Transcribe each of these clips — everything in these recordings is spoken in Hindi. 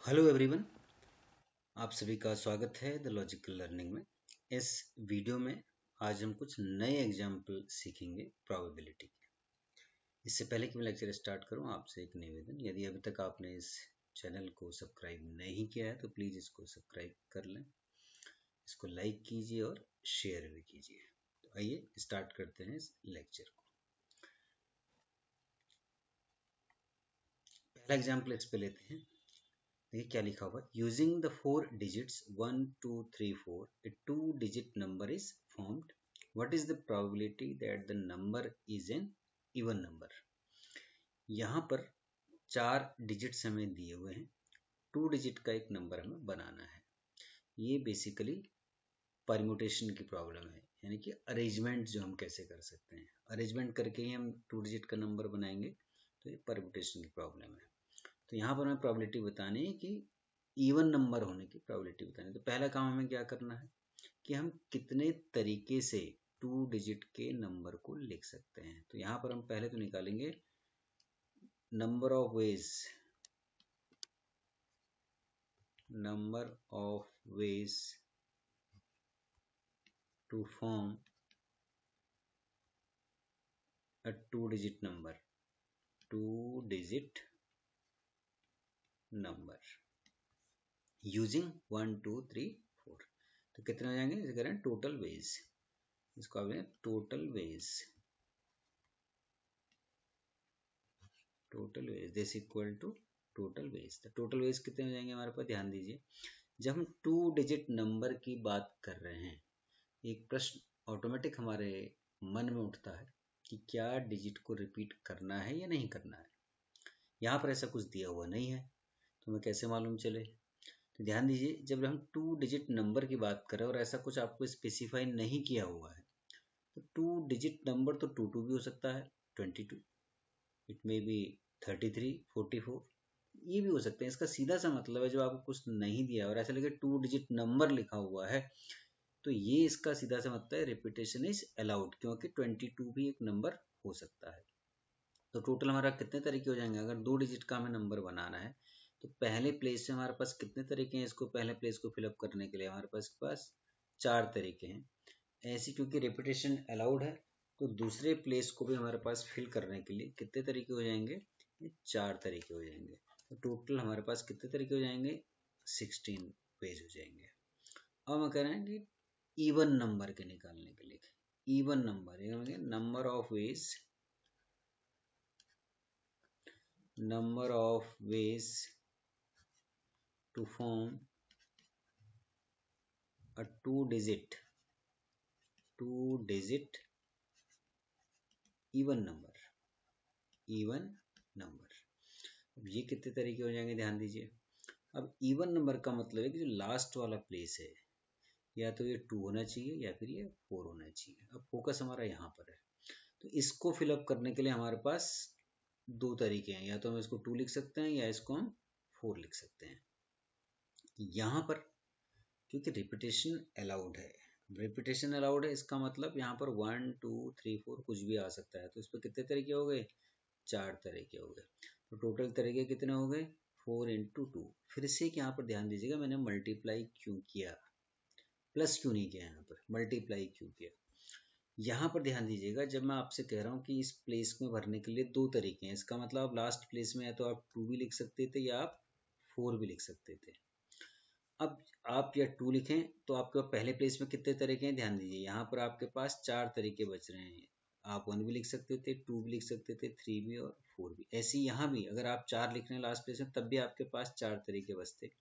हेलो एवरीवन, आप सभी का स्वागत है द लॉजिकल लर्निंग में। इस वीडियो में आज हम कुछ नए एग्जाम्पल सीखेंगे प्रोबेबिलिटी के। इससे पहले कि मैं लेक्चर स्टार्ट करूं, आपसे एक निवेदन, यदि अभी तक आपने इस चैनल को सब्सक्राइब नहीं किया है तो प्लीज़ इसको सब्सक्राइब कर लें, इसको लाइक कीजिए और शेयर भी कीजिए। तो आइए स्टार्ट करते हैं इस लेक्चर को। पहला एग्जाम्पल इस पे लेते हैं। देखिए क्या लिखा हुआ है, using the 4 digits 1 2 3 4 a 2 digit number is formed. What is the probability that the number is an even number? यहाँ पर 4 डिजिट्स हमें दिए हुए हैं, 2 डिजिट का एक नंबर हमें बनाना है। ये बेसिकली परम्यूटेशन की प्रॉब्लम है, यानी कि अरेंजमेंट जो हम कैसे कर सकते हैं, अरेंजमेंट करके ही हम 2 डिजिट का नंबर बनाएंगे। तो ये परम्यूटेशन की प्रॉब्लम है। तो यहाँ पर हमें प्रोबेबिलिटी बतानी है कि इवन नंबर होने की प्रोबेबिलिटी बतानी है। तो पहला काम हमें क्या करना है कि हम कितने तरीके से 2 डिजिट के नंबर को लिख सकते हैं। तो यहाँ पर हम पहले तो निकालेंगे number of ways to form a 2 digit number using 1 2 3 4। तो कितने हो जाएंगे, इसे करें टोटल वेज, इसको आप total ways this equal to total ways. तो टोटल वेज कितने हो जाएंगे हमारे पास, ध्यान दीजिए। जब हम 2 डिजिट नंबर की बात कर रहे हैं, एक प्रश्न ऑटोमेटिक हमारे मन में उठता है कि क्या डिजिट को रिपीट करना है या नहीं करना है। यहाँ पर ऐसा कुछ दिया हुआ नहीं है, तो हमें कैसे मालूम चले। तो ध्यान दीजिए, जब हम 2 डिजिट नंबर की बात कर रहे हैं और ऐसा कुछ आपको स्पेसिफाई नहीं किया हुआ है, तो 2 डिजिट नंबर तो 2 भी हो सकता है, 22, इट मे बी 33, 44, ये भी हो सकते हैं। इसका सीधा सा मतलब है, जब आपको कुछ नहीं दिया और ऐसा लगे 2 डिजिट नंबर लिखा हुआ है, तो ये इसका सीधा सा मतलब है रिपीटेशन इज अलाउड, क्योंकि 22 भी एक नंबर हो सकता है। तो टोटल हमारा कितने तरीके हो जाएंगे, अगर 2 डिजिट का हमें नंबर बनाना है तो पहले प्लेस से हमारे पास कितने तरीके हैं, इसको पहले प्लेस को फिलअप करने के लिए हमारे पास 4 तरीके हैं। ऐसे क्योंकि रिपीटेशन अलाउड है, तो दूसरे प्लेस को भी हमारे पास फिल करने के लिए कितने तरीके हो जाएंगे, 4 तरीके हो जाएंगे। तो टोटल हमारे पास कितने तरीके हो जाएंगे, 16 पेज हो जाएंगे। अब हम कह रहे हैं कि इवन नंबर के निकालने के लिए, even number number of veg to form a 2 digit even number। अब ये कितने तरीके हो जाएंगे, ध्यान दीजिए। अब इवन नंबर का मतलब है कि जो लास्ट वाला प्लेस है, या तो ये 2 होना चाहिए या फिर ये 4 होना चाहिए। अब फोकस हमारा यहाँ पर है, तो इसको फिलअप करने के लिए हमारे पास 2 तरीके हैं, या तो हम इसको 2 लिख सकते हैं या इसको हम 4 लिख सकते हैं। यहाँ पर क्योंकि रिपीटेशन अलाउड है, इसका मतलब यहाँ पर 1 2 3 4 कुछ भी आ सकता है। तो इस पर कितने तरीके हो गए, 4 तरीके हो गए। तो टोटल तरीके कितने हो गए, 4 × 2। फिर से यहाँ पर ध्यान दीजिएगा, मैंने मल्टीप्लाई क्यों किया, प्लस क्यों नहीं किया, यहाँ पर मल्टीप्लाई क्यों किया। यहाँ पर ध्यान दीजिएगा, जब मैं आपसे कह रहा हूँ कि इस प्लेस में भरने के लिए 2 तरीके हैं, इसका मतलब आप लास्ट प्लेस में है तो आप 2 भी लिख सकते थे या आप 4 भी लिख सकते थे। अब आप या 2 लिखें तो आपके पहले प्लेस में कितने तरीके हैं, ध्यान दीजिए। यहाँ पर आपके पास 4 तरीके बच रहे हैं। आप 1 भी लिख सकते थे, 2 भी लिख सकते थे, 3 भी और 4 भी। ऐसे ही यहाँ भी अगर आप 4 लिख रहे हैं लास्ट प्लेस में, तब भी आपके पास 4 तरीके बचते,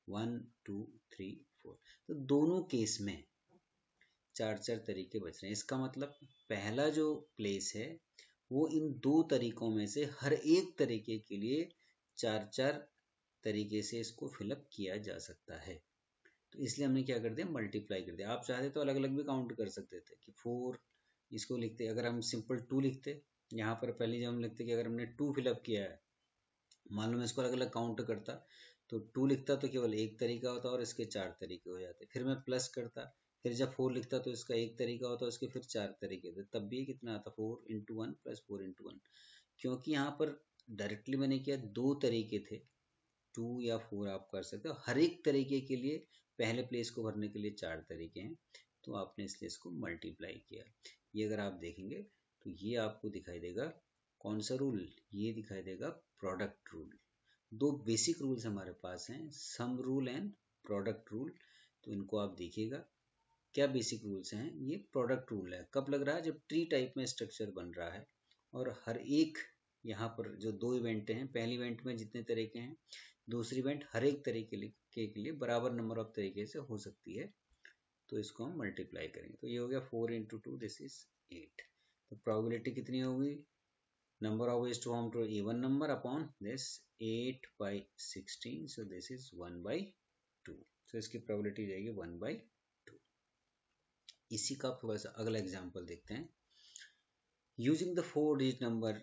1 2 3 4। तो दोनों केस में 4 तरीके बच रहे हैं। इसका मतलब पहला जो प्लेस है वो इन 2 तरीकों में से हर एक तरीके के लिए 4 तरीके से इसको फिलअप किया जा सकता है। तो इसलिए हमने क्या कर दिया, मल्टीप्लाई कर दिया। आप चाहते तो अलग अलग भी काउंट कर सकते थे कि 4 इसको लिखते, अगर हम सिंपल 2 लिखते, यहाँ पर पहले जब हम लिखते कि अगर हमने 2 फिलअप किया है, मान लो मैं इसको अलग अलग काउंट करता, तो 2 लिखता तो केवल एक तरीका होता और इसके 4 तरीके हो जाते। फिर मैं प्लस करता, फिर जब 4 लिखता तो इसका एक तरीका होता, उसके फिर 4 तरीके होते, तब भी कितना आता, 4 × 1 + 4 × 1। क्योंकि यहाँ पर डायरेक्टली मैंने किया 2 तरीके थे, 2 या 4 आप कर सकते हो। हर एक तरीके के लिए पहले प्लेस को भरने के लिए 4 तरीके हैं, तो आपने इसलिए इसको मल्टीप्लाई किया। ये अगर आप देखेंगे तो ये आपको दिखाई देगा कौन सा रूल, ये दिखाई देगा प्रोडक्ट रूल। दो बेसिक रूल्स हमारे पास हैं, sum rule and product rule. तो इनको आप देखिएगा क्या बेसिक रूल्स हैं। ये प्रोडक्ट रूल है, कब लग रहा है, जब ट्री टाइप में स्ट्रक्चर बन रहा है और हर एक यहाँ पर जो दो इवेंट हैं, पहले इवेंट में जितने तरीके हैं, दूसरी इवेंट हर एक तरीके के लिए बराबर नंबर ऑफ तरीके से हो सकती है, तो इसको हम मल्टीप्लाई करेंगे। तो ये हो गया 4 इंटू 2 दिस इज 8। तो प्रोबेबिलिटी कितनी होगी, number of ways to form two even number upon this 8/16, so this is 1/2। तो इसकी प्रोबेबिलिटी जाएगी 1/2। इसी का थोड़ा सा अगला एग्जांपल देखते हैं। Using the 4 digit number,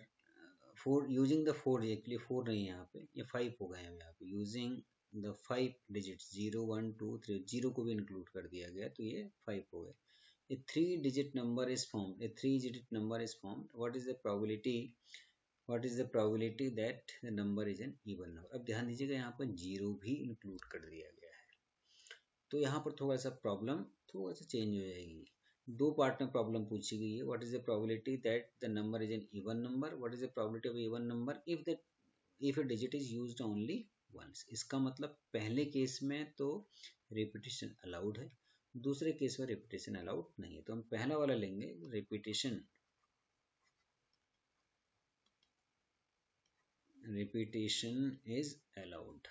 using the 4 actually 4 नहीं है यहाँ पे, ये 5 हो गए हैं यहाँ पे। यूजिंग द 5 डिजिट्स 0 1 2 3, 0 को भी इंक्लूड कर दिया गया, तो ये 5 हो गए। A 3 digit number is formed, a 3 digit number is formed. What is the probability, what is the probability that the number is an even number? अब ध्यान दीजिएगा यहाँ पर 0 भी इंक्लूड कर दिया गया है, तो यहाँ पर थोड़ा सा प्रॉब्लम थोड़ा सा चेंज हो जाएगी। दो पार्ट में प्रॉब्लम पूछी गई है। What is the probability that the number is an even number, what is the probability of even number if a digit is used only once. इसका मतलब पहले केस में तो रिपीटेशन अलाउड है, दूसरे केस में रिपीटेशन अलाउड नहीं है। तो हम पहला वाला लेंगे, रिपीटेशन इज अलाउड,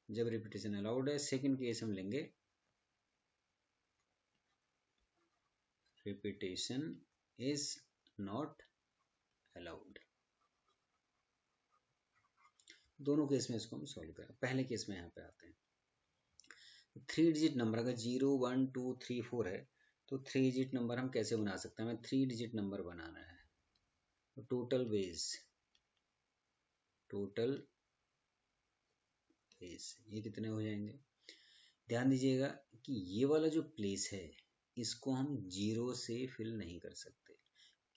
जब रिपीटेशन अलाउड है। सेकंड केस हम लेंगे रिपीटेशन इज नॉट अलाउड। दोनों केस में इसको हम सॉल्व करें। पहले केस में यहाँ पे आते हैं। 3 डिजिट नंबर अगर 0 1 2 3 4 है, तो 3 डिजिट नंबर हम कैसे बना सकते हैं, हमें 3 डिजिट नंबर बनाना है। तो टोटल वेज ये कितने हो जाएंगे। ध्यान दीजिएगा कि ये वाला जो प्लेस है इसको हम 0 से फिल नहीं कर सकते,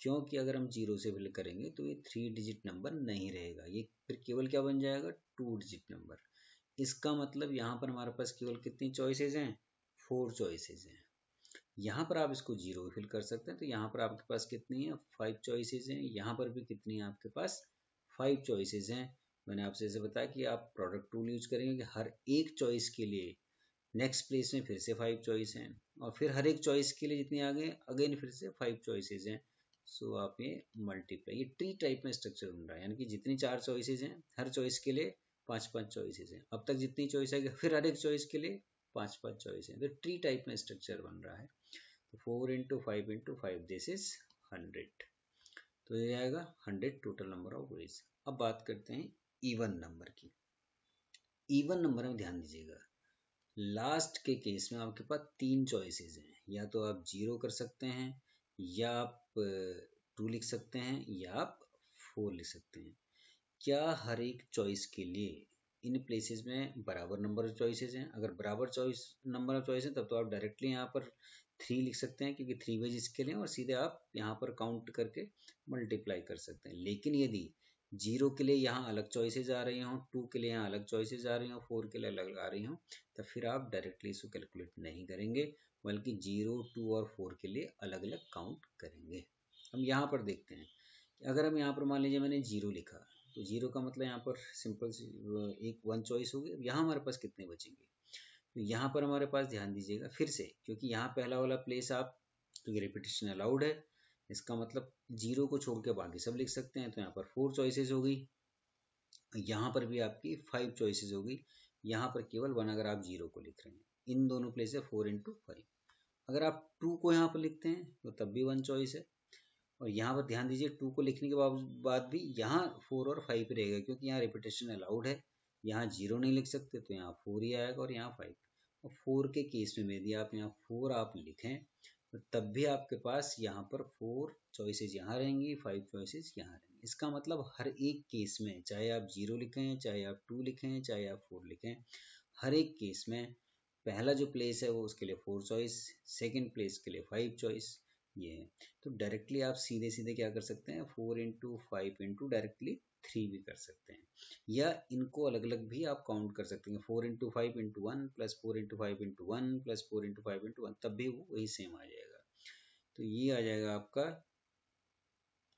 क्योंकि अगर हम 0 से फिल करेंगे तो ये 3 डिजिट नंबर नहीं रहेगा, ये फिर केवल क्या बन जाएगा, 2 डिजिट नंबर। इसका मतलब यहाँ पर हमारे पास केवल कितनी चॉइसेस हैं, 4 चॉइसेस हैं। यहाँ पर आप इसको 0 फिल कर सकते हैं, तो यहाँ पर आपके पास कितनी है, 5 चॉइसेस हैं। यहाँ पर भी कितनी है आपके पास, 5 चॉइसेस हैं। मैंने आपसे ऐसे बताया कि आप प्रोडक्ट रूल यूज करेंगे कि हर एक चॉइस के लिए नेक्स्ट प्लेस में फिर से 5 चॉइस हैं, और फिर हर एक चॉइस के लिए जितनी आगे अगेन फिर से 5 चॉइसेस हैं। सो आप ये मल्टीप्लाई, ये ट्री टाइप में स्ट्रक्चर बन रहा है, यानी कि जितनी 4 चॉइसेस हैं हर चॉइस के लिए 5 चॉइसेस हैं। अब तक जितनी चॉइस है फिर हर एक चॉइस के लिए 5 चॉइस हैं, तो ट्री टाइप में स्ट्रक्चर बन रहा है। तो 4 इंटू 5 इंटू 5 दिस इज 100, तो ये आएगा 100 टोटल नंबर ऑफ वेज। अब बात करते हैं इवन नंबर की। इवन नंबर में ध्यान दीजिएगा, लास्ट के केस में आपके पास 3 चॉइसेस हैं, या तो आप 0 कर सकते हैं, या आप 2 लिख सकते हैं, या आप 4 लिख सकते हैं। क्या हर एक चॉइस के लिए इन प्लेसेस में बराबर नंबर ऑफ चॉइसेस हैं? अगर बराबर नंबर ऑफ चॉइस है तब तो आप डायरेक्टली यहाँ पर 3 लिख सकते हैं, क्योंकि 3 वेज इसके लिए, और सीधे आप यहाँ पर काउंट करके मल्टीप्लाई कर सकते हैं। लेकिन यदि 0 के लिए यहाँ अलग चॉइसेस आ रही हों, 2 के लिए यहाँ अलग चॉइसेस आ रही हों, 4 के लिए अलग आ रही हों, तो फिर आप डायरेक्टली इसको कैलकुलेट नहीं करेंगे, बल्कि 0 2 और 4 के लिए अलग अलग काउंट करेंगे। हम यहाँ पर देखते हैं, अगर हम यहाँ पर मान लीजिए मैंने 0 लिखा, तो 0 का मतलब यहाँ पर सिंपल एक 1 चॉइस होगी। अब यहाँ हमारे पास कितने बचेंगे, तो यहाँ पर हमारे पास ध्यान दीजिएगा फिर से, क्योंकि यहाँ पहला वाला प्लेस आप, तो ये रिपीटेशन अलाउड है, इसका मतलब 0 को छोड़ के बाकी सब लिख सकते हैं। तो यहाँ पर 4 चॉइसेस होगी, यहाँ पर भी आपकी 5 चॉइसेस होगी, यहाँ पर केवल 1 अगर आप 0 को लिख रहे हैं। इन दोनों प्लेस है 4 इंटू 5। अगर आप 2 को यहाँ पर लिखते हैं तो तब भी 1 चॉइस है, और यहाँ पर ध्यान दीजिए 2 को लिखने के बाद भी यहाँ 4 और 5 रहेगा, क्योंकि यहाँ रिपीटेशन अलाउड है। यहाँ 0 नहीं लिख सकते, तो यहाँ 4 ही आएगा, और यहाँ 5। और 4 के केस में यदि आप यहाँ 4 आप लिखें, तो तब भी आपके पास यहाँ पर 4 चॉइसेस यहाँ रहेंगी, 5 चॉइसेस यहाँ रहेंगी। इसका मतलब हर एक केस में, चाहे आप 0 लिखें, चाहे आप 2 लिखें, चाहे आप 4 लिखें, हर एक केस में पहला जो प्लेस है वो उसके लिए 4 चॉइस, सेकेंड प्लेस के लिए 5 चॉइस, ये है। तो डायरेक्टली आप सीधे सीधे क्या कर सकते हैं, 4 इंटू 5 इंटू डायरेक्टली 3 भी कर सकते हैं, या इनको अलग अलग भी आप काउंट कर सकते हैं। 4 into 5 into 1 plus 4 into 5 into 1 plus 4 into 5 into 1, तब भी वो वही सेम आ जाएगा। तो ये आ जाएगा आपका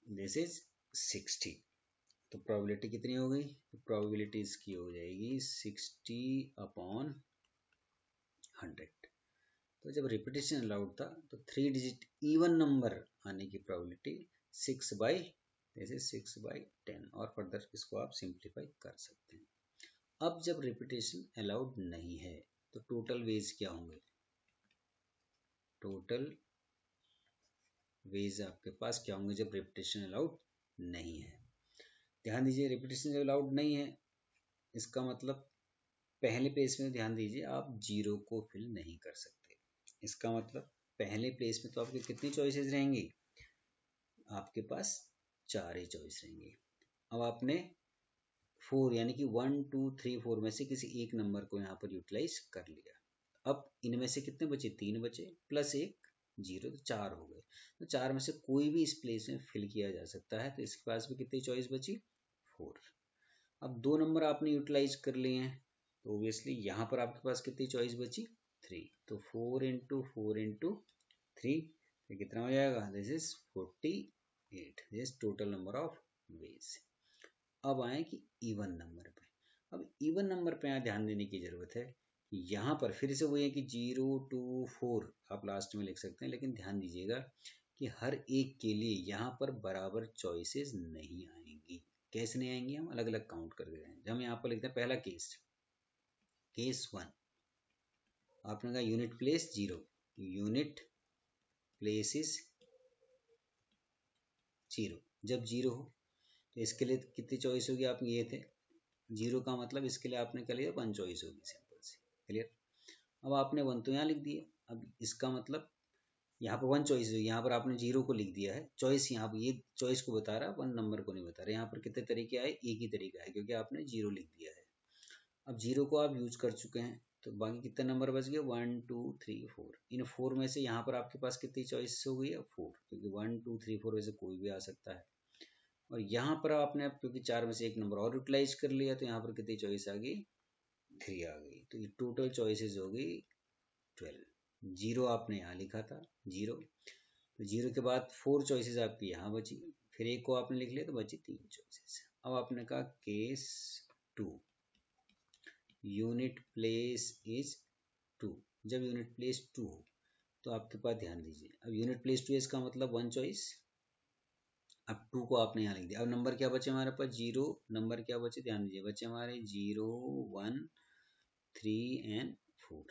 दिस इज 60। तो प्रोबेबिलिटी कितनी हो गई? तो प्रोबेबिलिटी इसकी हो जाएगी 60/100। तो जब रिपीटेशन अलाउड था तो 3 डिजिट इवन नंबर आने की प्रोबेबिलिटी 6/10, और फर्दर इसको आप सिंप्लीफाई कर सकते हैं। अब जब रिपीटेशन अलाउड नहीं है तो टोटल वेज क्या होंगे? टोटल वेज आपके पास क्या होंगे जब रिपीटेशन अलाउड नहीं है? ध्यान दीजिए, रिपीटेशन जब अलाउड नहीं है इसका मतलब पहले प्लेस में ध्यान दीजिए आप 0 को फिल नहीं कर सकते। इसका मतलब पहले प्लेस में तो आपके कितनी चॉइसेस रहेंगी? आपके पास 4 ही चॉइस रहेंगी। अब आपने 4 यानी कि 1 2 3 4 में से किसी एक नंबर को यहाँ पर यूटिलाइज कर लिया। अब इनमें से कितने बचे? 3 बचे प्लस 1 0, तो 4 हो गए। तो 4 में से कोई भी इस प्लेस में फिल किया जा सकता है। तो इसके पास भी कितनी चॉइस बची? 4। अब 2 नंबर आपने यूटिलाइज कर लिए हैं तो ओबियसली यहाँ पर आपके पास कितनी चॉइस बची? 3। तो 4 इंटू 4 इंटू 3 कितना हो जाएगा? This is 48। This total number of veg. अब आए कि इवन नंबर पे। अब इवन नंबर पे यहाँ ध्यान देने की जरूरत है। यहाँ पर फिर से वही है कि 0 2 4 आप लास्ट में लिख सकते हैं, लेकिन ध्यान दीजिएगा कि हर एक के लिए यहाँ पर बराबर चॉइसेस नहीं आएंगी। कैसे नहीं आएंगी? हम अलग अलग काउंट कर दे रहे हैं। हम यहाँ पर लिखते हैं पहला केस 1। आपने कहा unit place 0, unit place is 0। जब 0 हो तो इसके लिए कितनी चॉइस होगी? आप ये थे 0 का मतलब इसके लिए आपने क्या लिया? 1 चॉइस होगी, सिंपल सी, क्लियर। अब आपने 1 तो यहाँ लिख दिया। अब इसका मतलब यहाँ पर 1 चॉइस होगी, यहाँ पर आपने 0 को लिख दिया है। चॉइस यहाँ पर ये चॉइस को बता रहा है, 1 नंबर को नहीं बता रहा। यहाँ पर कितने तरीके आए? एक ही तरीका है, क्योंकि आपने 0 लिख दिया है। अब 0 को आप यूज कर चुके हैं तो बाकी कितने नंबर बच गए? 1 2 3 4। इन 4 में से यहाँ पर आपके पास कितनी चॉइस हो गई है? 4, क्योंकि 1 2 3 4 में से कोई भी आ सकता है। और यहाँ पर आपने क्योंकि 4 में से एक नंबर और यूटिलाइज कर लिया तो यहाँ पर कितनी चॉइस आ गई? 3 आ गई। तो ये टोटल चॉइसेस हो गई 12। 0 आपने यहाँ लिखा था 0, तो 0 के बाद 4 चॉइसेस आपकी यहाँ बची, फिर एक को आपने लिख लिया तो बची 3 चॉइसेस। अब आपने कहा केस 2, यूनिट प्लेस इज 2। जब यूनिट प्लेस 2 हो तो आपके पास ध्यान दीजिए, अब यूनिट प्लेस 2 इसका मतलब 1 चॉइस। अब 2 को आपने यहाँ लिख दिया। अब नंबर क्या बचे हमारे पास? 0 नंबर क्या बचे? ध्यान दीजिए, बचे हमारे 0 1 3 एंड 4।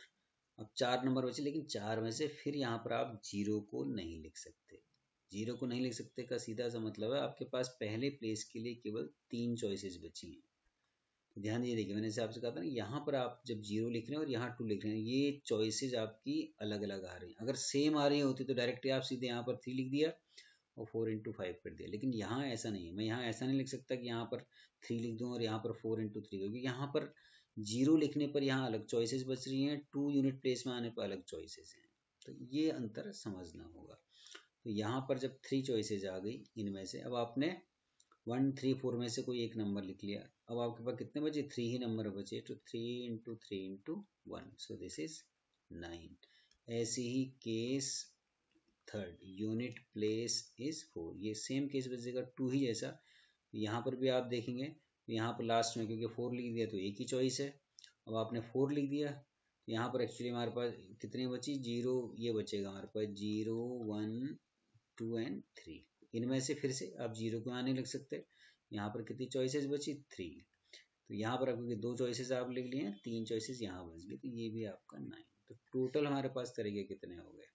अब 4 नंबर बचे, लेकिन 4 में से फिर यहाँ पर आप 0 को नहीं लिख सकते। 0 को नहीं लिख सकते का सीधा सा मतलब है आपके पास पहले प्लेस के लिए केवल 3 चॉइसेस बची हैं। तो ध्यान दीजिए, देखिए मैंने आपसे कहा था ना, यहाँ पर आप जब 0 लिख रहे हैं और यहाँ 2 लिख रहे हैं, ये चॉइसेस आपकी अलग अलग आ रही हैं। अगर सेम आ रही होती तो डायरेक्टली आप सीधे यहाँ पर 3 लिख दिया और 4 इंटू 5 कर दिया। लेकिन यहाँ ऐसा नहीं है। मैं यहाँ ऐसा नहीं लिख सकता कि यहाँ पर 3 लिख दूँ और यहाँ पर 4 इंटू 3, क्योंकि यहाँ पर 0 लिखने पर यहाँ अलग चॉइसेस बच रही हैं, 2 यूनिट प्लेस में आने पर अलग चॉइसेस हैं। तो ये अंतर समझना होगा। तो यहाँ पर जब 3 चॉइसेस आ गई इनमें से, अब आपने 1 3 4 में से कोई एक नंबर लिख लिया। अब आपके पास कितने बचे? 3 ही नंबर बचे। तो 3 into 3 into 1, so this is 9। ऐसे ही केस 3, यूनिट प्लेस इज 4। ये सेम केस बचेगा 2 ही जैसा। यहाँ पर भी आप देखेंगे, यहाँ पर लास्ट में क्योंकि 4 लिख दिया तो एक ही चॉइस है। अब आपने 4 लिख दिया, यहाँ पर एक्चुअली हमारे पास कितनी बची? 0 ये बचेगा हमारे पास, 0 1 2 एंड 3। इनमें से फिर से आप 0 को यहाँ नहीं लिख सकते। यहाँ पर कितनी चॉइसेस बची? 3। तो यहाँ पर आपके 2 चॉइसेस आप लिख लिए हैं, 3 चॉइसेस यहाँ बच गए, तो ये भी आपका 9। तो टोटल हमारे पास तरीके कितने हो गए?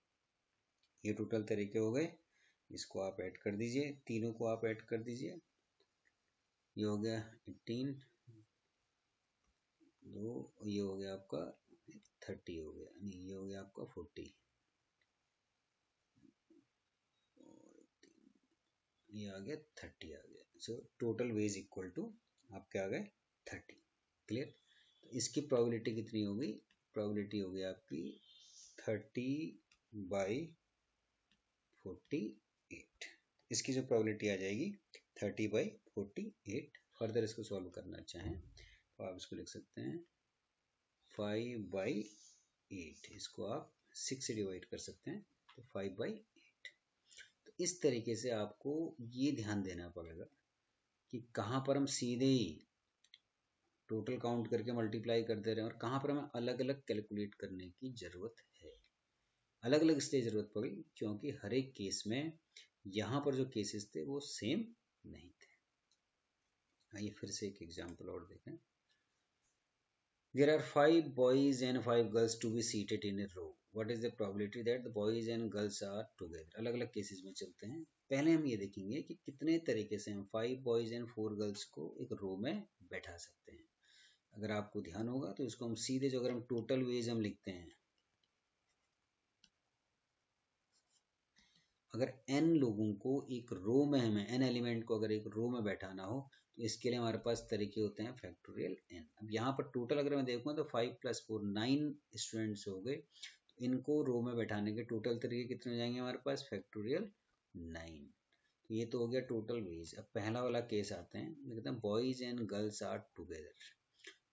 ये टोटल तरीके हो गए। इसको आप ऐड कर दीजिए, तीनों को आप ऐड कर दीजिए। ये हो गया 18, 2, ये हो गया आपका 30 हो गया, नहीं ये हो गया आपका 40, ये आ गया 30 आ गया। So total ways equal to आपके आ गए 30। क्लियर? तो इसकी प्रोबेबिलिटी कितनी हो गई? प्रोबेबिलिटी हो गई आपकी 30/48। इसकी जो प्रोबेबिलिटी आ जाएगी 30/48 फर्दर इसको सॉल्व करना चाहें तो आप इसको लिख सकते हैं 5/8, इसको आप 6 से डिवाइड कर सकते हैं तो 5/8। तो इस तरीके से आपको ये ध्यान देना पड़ेगा कि कहाँ पर हम सीधे ही टोटल काउंट करके मल्टीप्लाई कर दे रहे हैं और कहाँ पर हमें अलग अलग कैलकुलेट करने की ज़रूरत है। अलग अलग इसलिए ज़रूरत पड़ी क्योंकि हर एक केस में यहाँ पर जो केसेस थे वो सेम नहीं थे। आइए फिर से एक एग्जाम्पल और देखें। There are 5 boys and 5 girls to be seated in a row. What is the probability that the boys and girls are together? अलग अलग केसेस में चलते हैं। पहले हम ये देखेंगे कि कितने तरीके से हम 5 boys and 4 girls को एक रो में बैठा सकते हैं। अगर आपको ध्यान होगा तो इसको हम सीधे जो अगर हम टोटल वेज हम लिखते हैं, अगर n लोगों को एक रो में हमें n एलिमेंट को अगर एक रो में बैठाना हो तो इसके लिए हमारे पास तरीके होते हैं फैक्टोरियल n। अब यहाँ पर टोटल अगर मैं देखूँ तो 5 + 4 9 स्टूडेंट्स हो गए, तो इनको रो में बैठाने के टोटल तरीके कितने हो जाएंगे हमारे पास फैक्टोरियल 9। तो ये तो हो गया टोटल वेज। अब पहला वाला केस आते हैं, कहते हैं boys and girls are together.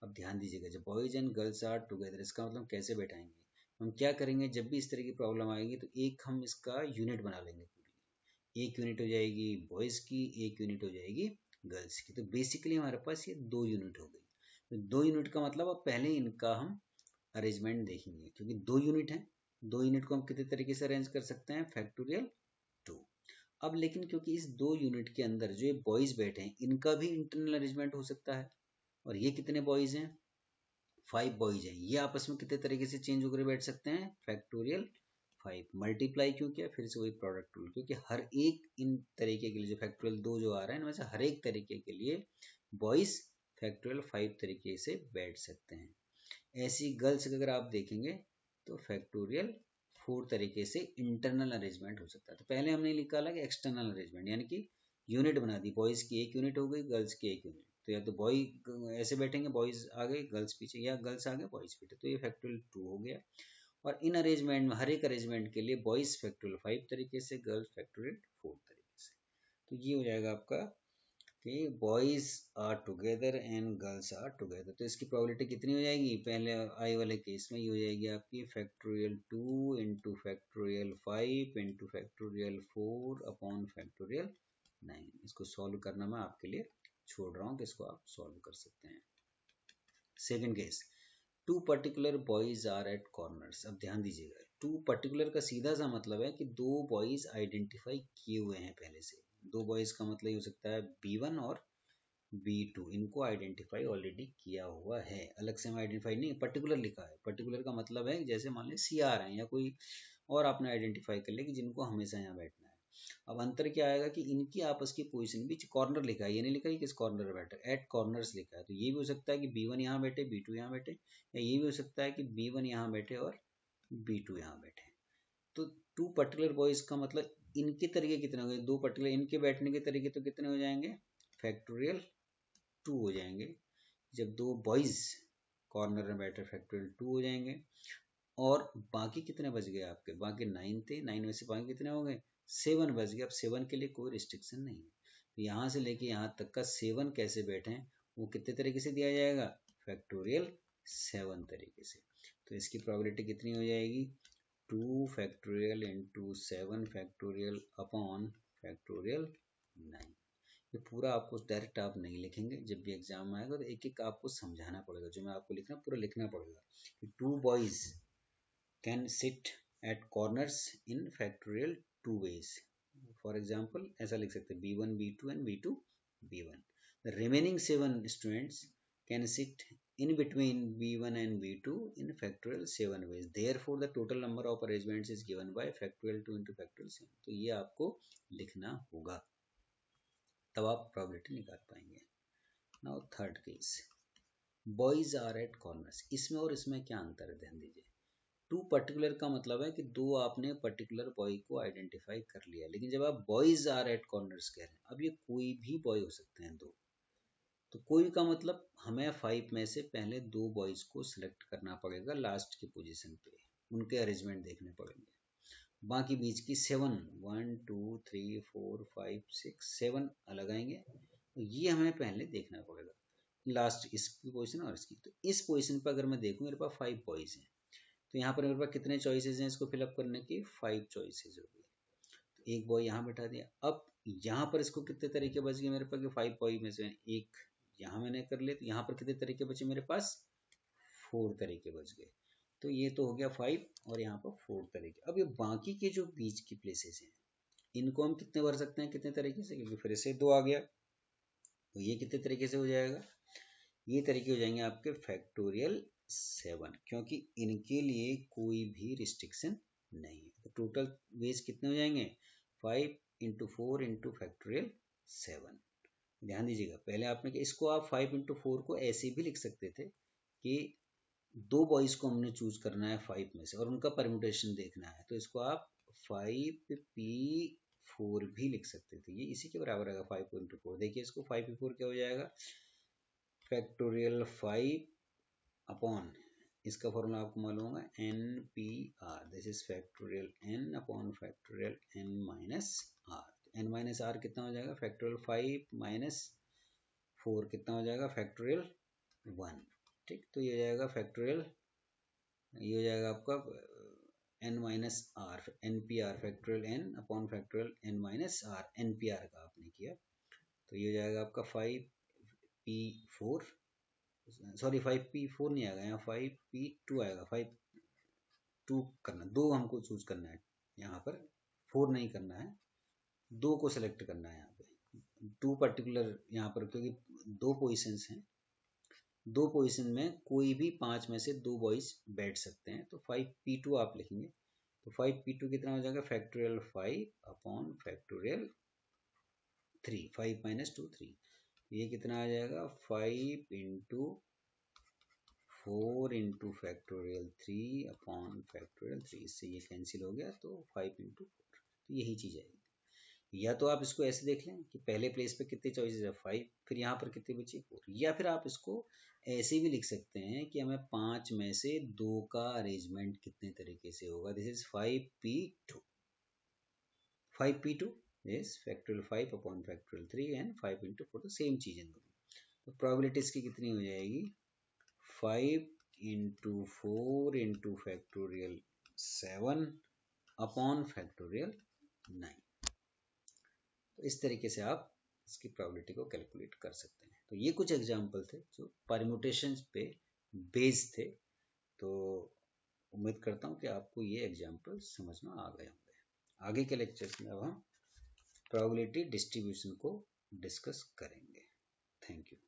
अब ध्यान दीजिएगा, जब boys and girls are together इसका मतलब कैसे बैठाएंगे, हम क्या करेंगे जब भी इस तरह की प्रॉब्लम आएगी तो एक हम इसका यूनिट बना लेंगे पूरी। एक यूनिट हो जाएगी बॉयज़ की, एक यूनिट हो जाएगी गर्ल्स की। तो बेसिकली हमारे पास ये 2 यूनिट हो गई। तो 2 यूनिट का मतलब अब पहले इनका हम अरेंजमेंट देखेंगे, क्योंकि 2 यूनिट हैं। 2 यूनिट को हम कितने तरीके से अरेंज कर सकते हैं, फैक्टोरियल 2। अब लेकिन क्योंकि इस 2 यूनिट के अंदर जो ये बॉयज़ बैठे हैं इनका भी इंटरनल अरेंजमेंट हो सकता है, और ये कितने बॉयज़ हैं, 5 बॉयज हैं, ये आपस में कितने तरीके से चेंज होकर बैठ सकते हैं, फैक्टोरियल 5। मल्टीप्लाई क्यों किया, फिर से वही प्रोडक्ट रूल, क्योंकि हर एक इन तरीके के लिए जो फैक्टोरियल 2 जो आ रहा है इनमें से हर एक तरीके के लिए बॉयज फैक्टोरियल 5 तरीके से बैठ सकते हैं। ऐसी गर्ल्स अगर आप देखेंगे तो फैक्टोरियल 4 तरीके से इंटरनल अरेंजमेंट हो सकता है। तो पहले हमने निकाला कि एक्सटर्नल अरेंजमेंट, यानी कि यूनिट बना दी, बॉयज की एक यूनिट हो गई, गर्ल्स की एक यूनिट। तो या तो बॉय ऐसे बैठेंगे, बॉयज आगे गर्ल्स पीछे, या गर्ल्स आगे बॉयज पीछे, तो ये फैक्टोरियल 2 हो गया। और इन अरेंजमेंट में हर एक अरेंजमेंट के लिए बॉयज फैक्टोरियल 5 तरीके से, गर्ल्स फैक्टोरियल 4 तरीके से। तो ये हो जाएगा आपका कि boys are together and girls are together. तो इसकी प्रोबेबिलिटी कितनी हो जाएगी, पहले आई वाले केस में ये हो जाएगी आपकी factorial 2 into factorial 5 into factorial 4 upon factorial 9। इसको सॉल्व करना मैं आपके लिए छोड़ रहा हूँ कि इसको आप सॉल्व कर सकते हैं। Second case, 2 particular boys are at corners. अब ध्यान दीजिएगा, 2 पर्टिकुलर का सीधा सा मतलब है कि 2 बॉयज आइडेंटिफाई किए हुए हैं पहले से। 2 बॉयज का मतलब ये हो सकता है B1 और B2, इनको आइडेंटिफाई ऑलरेडी किया हुआ है, अलग से हम आइडेंटिफाई नहीं, पर्टिकुलर लिखा है। पर्टिकुलर का मतलब है जैसे मान लें CR हैं या कोई और आपने आइडेंटिफाई कर लिया कि जिनको हमेशा यहाँ बैठना है। अब अंतर क्या आएगा कि इनकी आपस की पोजीशन, बीच कॉर्नर लिखा है, ये नहीं लिखा है किस कॉर्नर में बैठे, एट कॉर्नर्स लिखा है। तो ये भी हो सकता है कि B1 यहाँ बैठे, B2 यहाँ बैठे, या ये भी हो सकता है कि B1 यहाँ बैठे और B2 यहाँ बैठे। तो 2 पर्टिकुलर बॉयज का मतलब इनके तरीके कितने हो गए, 2 पर्टिकुलर इनके बैठने के तरीके तो कितने हो जाएंगे, फैक्टोरियल 2 हो जाएंगे। जब 2 बॉयज कॉर्नर में बैठे फैक्टोरियल 2 हो जाएंगे। और बाकी कितने बच गए आपके, बाकी 9 थे, 9 में से बाकी कितने हो गए, 7 बच गए। अब 7 के लिए कोई रिस्ट्रिक्शन नहीं है, तो यहाँ से लेके यहाँ तक का 7 कैसे बैठे हैं वो कितने तरीके से दिया जाएगा, फैक्टोरियल 7 तरीके से। तो इसकी प्रोबेबिलिटी कितनी हो जाएगी, 2 factorial into 7 factorial upon factorial 9। ये पूरा आपको डायरेक्ट आप नहीं लिखेंगे, जब भी एग्जाम में आएगा तो एक एक आपको समझाना पड़ेगा, जो मैं आपको लिखना पूरा लिखना पड़ेगा कि 2 boys can sit at corners in factorial 2 ways। For example ऐसा लिख सकते हैं B1 B2 and B2 B1। The remaining 7 students can sit in between B1 and B2 in factorial 7 ways, therefore the total number of arrangements is given by factorial 2 into factorial 7। तो ये आपको लिखना होगा, तब आप प्रोबेबिलिटी निकाल पाएंगे। Now third case, boys are at corners. इसमें और इसमें क्या अंतर है, ध्यान दीजिए। 2 पर्टिकुलर का मतलब है कि 2 आपने पर्टिकुलर बॉय को आइडेंटिफाई कर लिया, लेकिन जब आप बॉयज आर एट कॉर्नर्स कह रहे हैं, अब ये कोई भी बॉय हो सकते हैं 2। तो कोई का मतलब हमें 5 में से पहले 2 बॉयज को सिलेक्ट करना पड़ेगा लास्ट की पोजीशन पे, उनके अरेंजमेंट देखने पड़ेंगे। बाकी बीच की 7 1 2 3 4 5 6 7 अलग आएंगे, तो ये हमें पहले देखना पड़ेगा, लास्ट इसकी पोजीशन और इसकी। तो इस पोजीशन पर अगर मैं देखूँ मेरे पास 5 बॉयज हैं, तो यहाँ पर मेरे पास कितने चॉइसेस हैं इसको फिलअप करने की? 5 चॉइसेस हो गई। तो एक बॉय यहाँ बैठा दिया। अब यहाँ पर इसको कितने तरीके बच गए मेरे पास? 5 बॉय में से एक यहाँ मैंने कर लिया, तो यहाँ पर कितने तरीके बचे मेरे पास? 4 तरीके बच गए। तो ये तो हो गया 5 और यहाँ पर 4 तरीके। अब ये बाकी के जो बीच की प्लेसेस हैं इनको हम कितने भर सकते हैं, कितने तरीके से? क्योंकि फिर से 2 आ गया, तो ये कितने तरीके से हो जाएगा? ये तरीके हो जाएंगे आपके फैक्टोरियल 7, क्योंकि इनके लिए कोई भी रिस्ट्रिक्शन नहीं है। तो टोटल वेज कितने हो जाएंगे? 5 इंटू 4 इंटू फैक्टोरियल 7। ध्यान दीजिएगा, पहले आपने इसको आप 5 इंटू 4 को ऐसे भी लिख सकते थे कि 2 बॉयज को हमने चूज करना है 5 में से और उनका परम्यूटेशन देखना है, तो इसको आप 5p4 भी लिख सकते थे। ये इसी के बराबर आएगा 5 इंटू 4। देखिए इसको 5p4 क्या हो जाएगा? फैक्टोरियल 5 अपॉन, इसका फॉर्मूला आपको मालूम होगा, NPR। This is factorial n upon factorial n minus R. n minus R कितना हो जाएगा? फैक्टोरियल 5 माइनस 4 कितना हो जाएगा? फैक्टोरियल 1। ठीक, तो ये हो जाएगा फैक्टोरियल, ये हो जाएगा आपका n minus R, NPR factorial n upon factorial n minus R. NPR का आपने किया, तो ये हो जाएगा आपका 5p4, सॉरी 5p4 नहीं आएगा, यहाँ 5p2 आएगा। 5 करना, 2 हमको चूज करना है यहाँ पर, 4 नहीं करना है, 2 को सिलेक्ट करना है यहाँ पे। 2 पर्टिकुलर यहाँ पर, क्योंकि 2 पोजिशंस हैं, 2 पोजीशन में कोई भी 5 में से 2 बॉयज बैठ सकते हैं। तो 5p2 आप लिखेंगे, तो 5p2 कितना हो जाएगा? Factorial 5 upon factorial 3, 5 minus 2 3। ये कितना आ जाएगा? 5 into 4 into factorial 3 upon factorial 3। इससे ये कैंसिल हो गया, तो 5 इंटू 4। तो यही चीज़ आएगी। या तो आप इसको ऐसे देख लें कि पहले प्लेस पे कितने चॉइसेस है? 5, फिर यहाँ पर कितने बची? 4। या फिर आप इसको ऐसे भी लिख सकते हैं कि हमें 5 में से 2 का अरेंजमेंट कितने तरीके से होगा? This is 5p2। 5p2 is factorial 5 upon factorial 3 and 5 into 4, तो सेम चीज़ है। तो प्रोबेबिलिटी इसकी कितनी हो जाएगी? 5 into 4 into factorial 7 upon factorial 9। तो इस तरीके से आप इसकी प्रोबेबिलिटी को कैलकुलेट कर सकते हैं। तो ये कुछ एग्जाम्पल थे जो परम्यूटेशंस पे बेस्ड थे। तो उम्मीद करता हूँ कि आपको ये एग्जाम्पल समझ में आ गए होंगे। आगे के लेक्चर्स में अब हम प्रोबेबिलिटी डिस्ट्रीब्यूशन को डिस्कस करेंगे। Thank you.